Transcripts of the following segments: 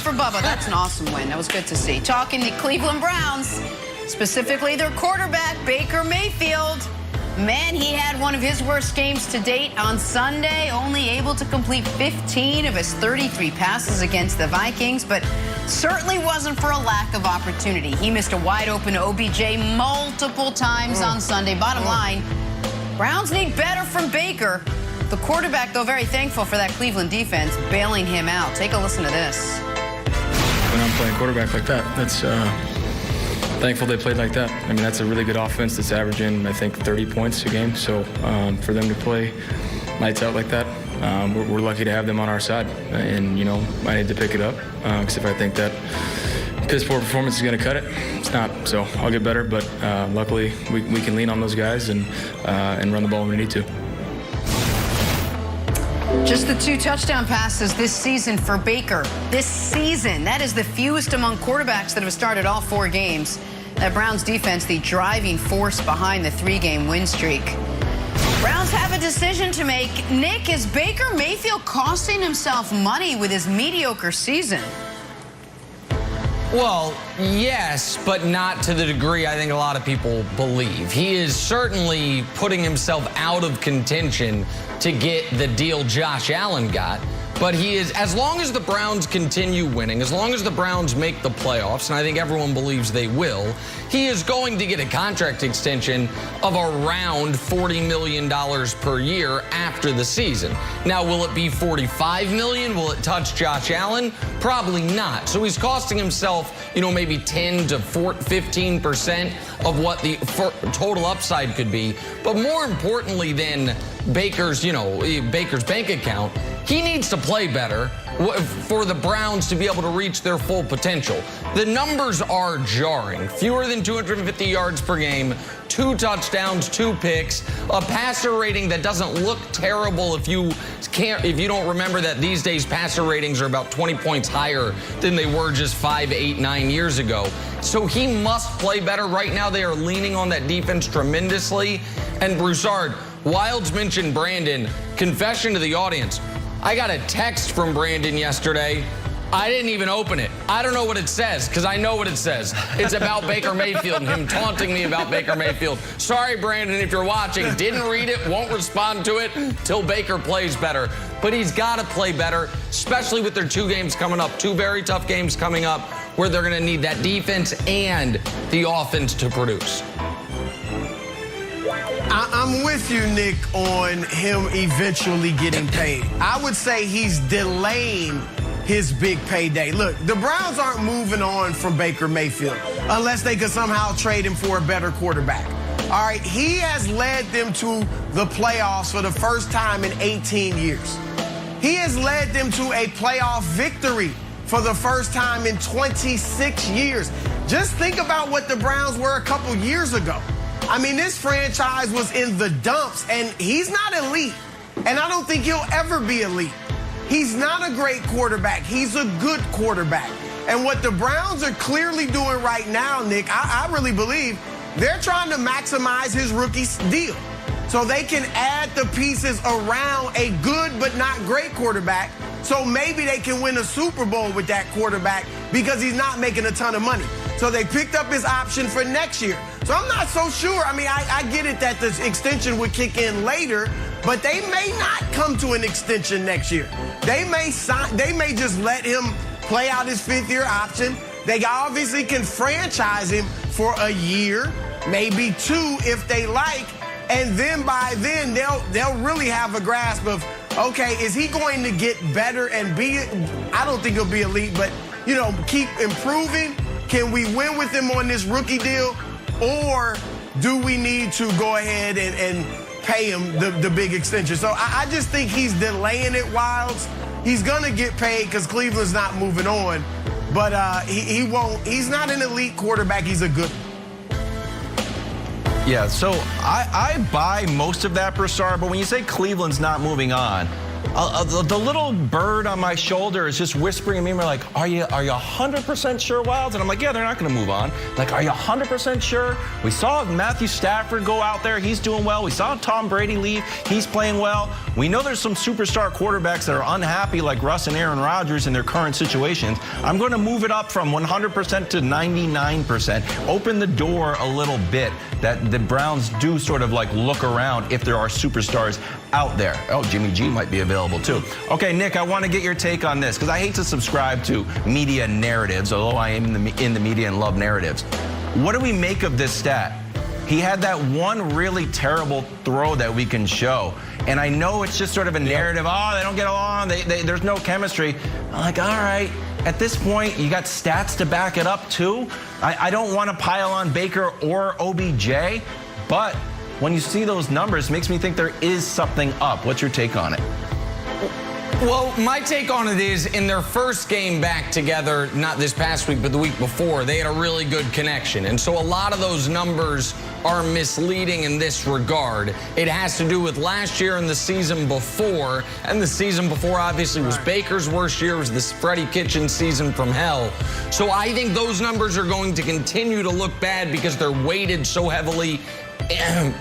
for Bubba. That's an awesome win. That was good to see. Talking the Cleveland Browns, specifically their quarterback, Baker Mayfield. Man, he had one of his worst games to date on Sunday, only able to complete 15 of his 33 passes against the Vikings, but certainly wasn't for a lack of opportunity. He missed a wide-open OBJ multiple times on Sunday. Bottom line, Browns need better from Baker. The quarterback, though, very thankful for that Cleveland defense bailing him out. Take a listen to this. When I'm playing quarterback like that, that's thankful they played like that. I mean, that's a really good offense that's averaging, I think, 30 points a game. So for them to play lights out like that, we're lucky to have them on our side. And, you know, I need to pick it up because if I think that piss poor performance is going to cut it, it's not. So I'll get better, but luckily we can lean on those guys and run the ball when we need to. Just the 2 touchdown passes this season for Baker. This season, that is the fewest among quarterbacks that have started all 4 games. That Browns defense, the driving force behind the 3-game win streak. Browns have a decision to make. Nick, is Baker Mayfield costing himself money with his mediocre season? Well, yes, but not to the degree I think a lot of people believe. He is certainly putting himself out of contention to get the deal Josh Allen got. But he is, as long as the Browns continue winning, as long as the Browns make the playoffs, and I think everyone believes they will, he is going to get a contract extension of around $40 million per year after the season. Now, will it be $45 million? Will it touch Josh Allen? Probably not. So he's costing himself, you know, maybe 10 to 15% of what the total upside could be. But more importantly than Baker's, you know, Baker's bank account, he needs to play better for the Browns to be able to reach their full potential. The numbers are jarring. Fewer than 250 yards per game, 2 touchdowns, 2 picks, a passer rating that doesn't look terrible if you don't remember that these days passer ratings are about 20 points higher than they were just 5, 8, 9 years ago. So he must play better. Right now they are leaning on that defense tremendously. And Broussard, Wildes mentioned Brandon. Confession to the audience. I got a text from Brandon yesterday. I didn't even open it. I don't know what it says, because I know what it says. It's about Baker Mayfield and him taunting me about Baker Mayfield. Sorry, Brandon, if you're watching. Didn't read it, won't respond to it till Baker plays better. But he's got to play better, especially with their 2 games coming up, 2 very tough games coming up, where they're going to need that defense and the offense to produce. I'm with you, Nick, on him eventually getting paid. I would say he's delaying his big payday. Look, the Browns aren't moving on from Baker Mayfield unless they could somehow trade him for a better quarterback. All right, he has led them to the playoffs for the first time in 18 years. He has led them to a playoff victory for the first time in 26 years. Just think about what the Browns were a couple years ago. I mean, this franchise was in the dumps, and he's not elite, and I don't think he'll ever be elite. He's not a great quarterback. He's a good quarterback. And what the Browns are clearly doing right now, Nick, I really believe they're trying to maximize his rookie deal so they can add the pieces around a good but not great quarterback, so maybe they can win a Super Bowl with that quarterback because he's not making a ton of money. So they picked up his option for next year. So I'm not so sure. I mean, I get it that the extension would kick in later, but they may not come to an extension next year. They may just let him play out his 5th-year option. They obviously can franchise him for a year, maybe 2 if they like, and then by then they'll really have a grasp of, okay, is he going to get better and be, I don't think he'll be elite, but, you know, keep improving? Can we win with him on this rookie deal? Or do we need to go ahead and pay him the big extension? So I just think he's delaying it, Wildes. He's going to get paid because Cleveland's not moving on. But he won't. He's not an elite quarterback. He's a good one. Yeah, so I buy most of that, Broussard, but when you say Cleveland's not moving on, The little bird on my shoulder is just whispering to me, like, are you 100% sure, Wilds? And I'm like, yeah, they're not going to move on. Like, are you 100% sure? We saw Matthew Stafford go out there. He's doing well. We saw Tom Brady leave. He's playing well. We know there's some superstar quarterbacks that are unhappy, like Russ and Aaron Rodgers, in their current situations. I'm going to move it up from 100% to 99%. Open the door a little bit that the Browns do sort of like look around if there are superstars out there. Oh, Jimmy G might be available too. Okay, Nick, I want to get your take on this because I hate to subscribe to media narratives, although I am in the media and love narratives. What do we make of this stat? He had that one really terrible throw that we can show. And I know it's just sort of a narrative. Oh, they don't get along. There's no chemistry. I'm like, all right. At this point, you got stats to back it up too. I don't want to pile on Baker or OBJ, but when you see those numbers, it makes me think there is something up. What's your take on it? Well, my take on it is in their first game back together, not this past week, but the week before, they had a really good connection. And so a lot of those numbers are misleading in this regard. It has to do with last year and the season before. And the season before obviously was Baker's worst year. It was this Freddie Kitchens season from hell. So I think those numbers are going to continue to look bad because they're weighted so heavily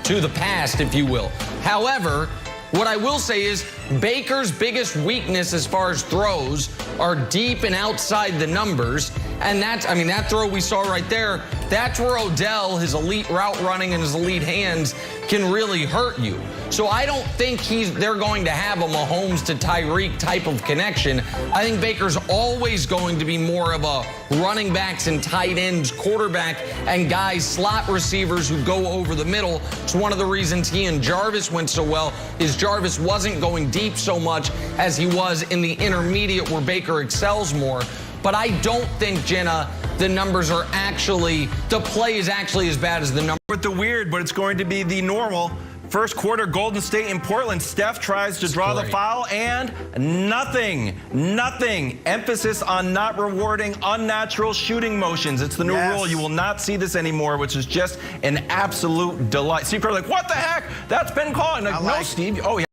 to the past, if you will. However, what I will say is Baker's biggest weakness as far as throws are deep and outside the numbers. And that's, I mean, that throw we saw right there, that's where Odell, his elite route running and his elite hands can really hurt you. So I don't think they're going to have a Mahomes to Tyreek type of connection. I think Baker's always going to be more of a running backs and tight ends quarterback and guys, slot receivers who go over the middle. It's one of the reasons he and Jarvis went so well is Jarvis wasn't going deep so much as he was in the intermediate where Baker excels more. But I don't think, Jenna, the numbers are actually, the play is actually as bad as the number. With the weird, but it's going to be the normal. First quarter, Golden State in Portland. Steph tries to draw the foul, and nothing. Emphasis on not rewarding unnatural shooting motions. It's the new rule. You will not see this anymore, which is just an absolute delight. Steve Kerr, like, what the heck? That's been called. Like, no, Steve. Oh, yeah.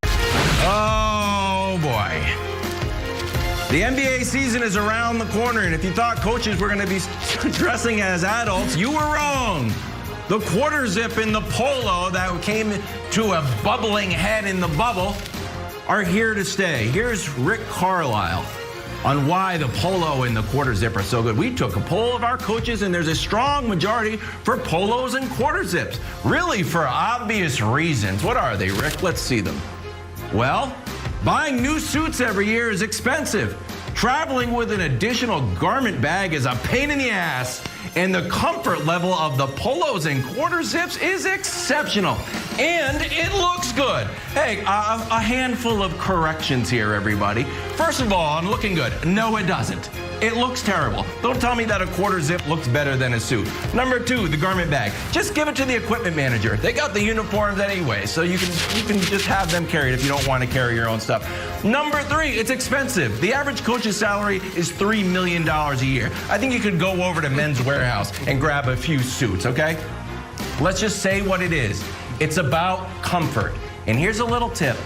Oh, boy. The NBA season is around the corner, and if you thought coaches were going to be dressing as adults, you were wrong. The quarter zip and the polo that came to a bubbling head in the bubble are here to stay. Here's Rick Carlisle on why the polo and the quarter zip are so good. We took a poll of our coaches, and there's a strong majority for polos and quarter zips. Really, for obvious reasons. What are they, Rick? Let's see them. Well, buying new suits every year is expensive. Traveling with an additional garment bag is a pain in the ass. And the comfort level of the polos and quarter zips is exceptional. And it looks good. Hey, a handful of corrections here, everybody. First of all, I'm looking good. No, it doesn't. It looks terrible. Don't tell me that a quarter zip looks better than a suit. Number two, the garment bag. Just give it to the equipment manager. They got the uniforms anyway, so you can just have them carried if you don't want to carry your own stuff. Number three, it's expensive. The average coach's salary is $3 million a year. I think you could go over to Men's Warehouse and grab a few suits, okay? Let's just say what it is. It's about comfort. And here's a little tip.